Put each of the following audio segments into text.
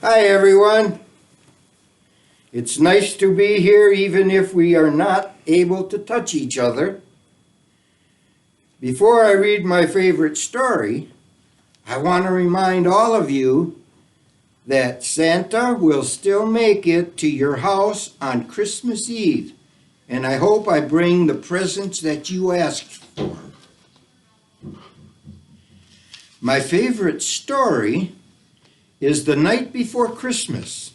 Hi, everyone. It's nice to be here, even if we are not able to touch each other. Before I read my favorite story, I want to remind all of you that Santa will still make it to your house on Christmas Eve, and I hope I bring the presents that you asked for. My favorite story is The Night Before Christmas.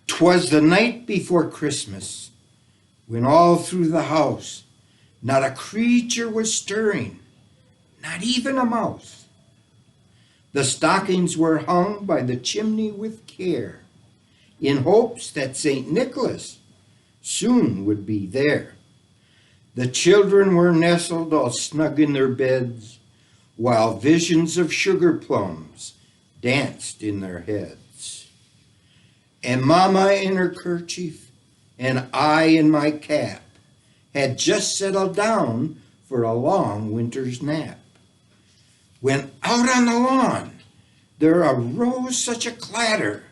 'Twas the night before Christmas, when all through the house not a creature was stirring, not even a mouse. The stockings were hung by the chimney with care, in hopes that St. Nicholas soon would be there. The children were nestled all snug in their beds, while visions of sugar plums danced in their heads. And Mama in her kerchief, and I in my cap, had just settled down for a long winter's nap, when out on the lawn there arose such a clatter.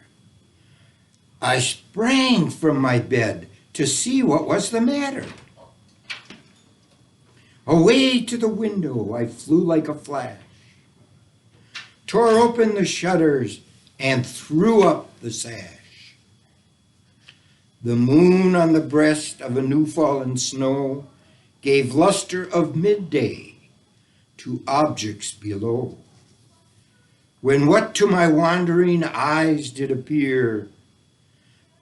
I sprang from my bed to see what was the matter. Away to the window I flew like a flash, tore open the shutters, and threw up the sash. The moon on the breast of a new-fallen snow gave luster of midday to objects below. When what to my wandering eyes did appear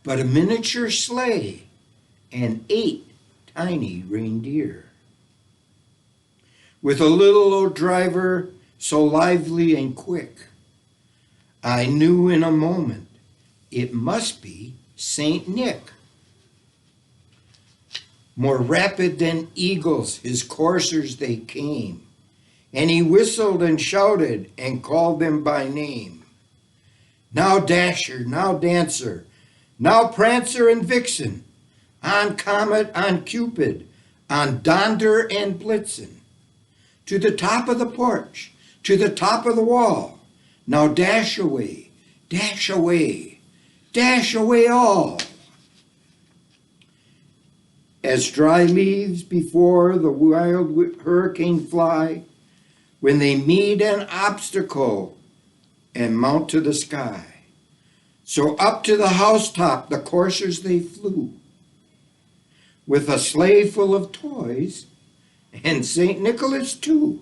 but a miniature sleigh and 8 tiny reindeer. With a little old driver so lively and quick, I knew in a moment it must be Saint Nick. More rapid than eagles his coursers they came, and he whistled and shouted and called them by name. Now Dasher, now Dancer, now Prancer and Vixen, on Comet, on Cupid, on Donder and Blitzen. To the top of the porch, to the top of the wall, now dash away, dash away, dash away all. As dry leaves before the wild hurricane fly, when they meet an obstacle and mount to the sky, so up to the housetop the coursers they flew, with a sleigh full of toys, and St. Nicholas too.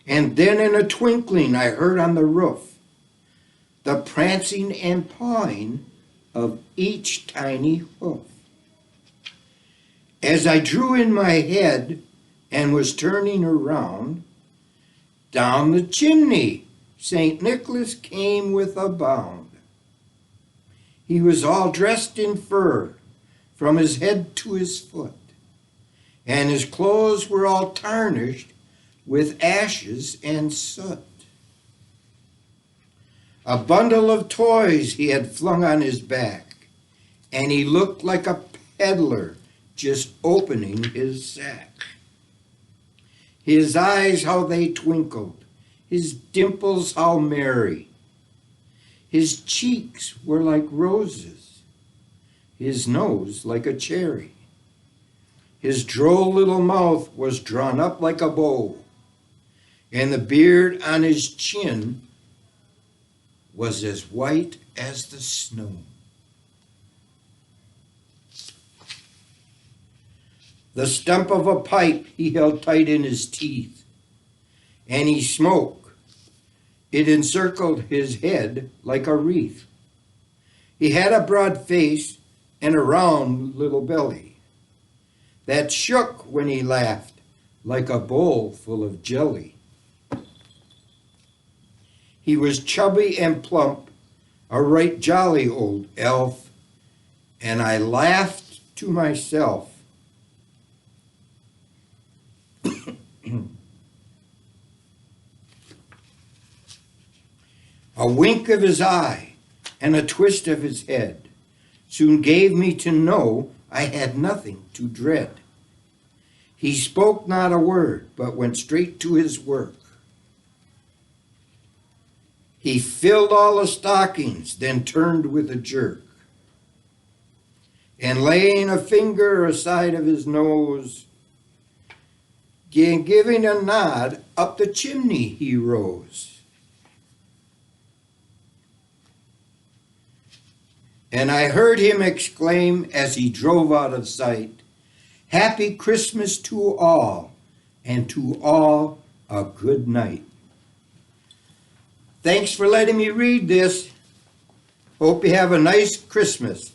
And then in a twinkling I heard on the roof the prancing and pawing of each tiny hoof. As I drew in my head and was turning around, down the chimney St. Nicholas came with a bound. He was all dressed in fur from his head to his foot, and his clothes were all tarnished with ashes and soot. A bundle of toys he had flung on his back, and he looked like a peddler just opening his sack. His eyes, how they twinkled, his dimples how merry. His cheeks were like roses, his nose like a cherry. His droll little mouth was drawn up like a bow, and the beard on his chin was as white as the snow. The stump of a pipe he held tight in his teeth, and he smoked. It encircled his head like a wreath. He had a broad face and a round little belly that shook when he laughed like a bowl full of jelly. He was chubby and plump, a right jolly old elf, and I laughed to myself. A wink of his eye and a twist of his head soon gave me to know I had nothing to dread. He spoke not a word, but went straight to his work. He filled all the stockings, then turned with a jerk, and laying a finger aside of his nose, giving a nod, up the chimney he rose. And I heard him exclaim as he drove out of sight, "Happy Christmas to all, and to all a good night." Thanks for letting me read this. Hope you have a nice Christmas.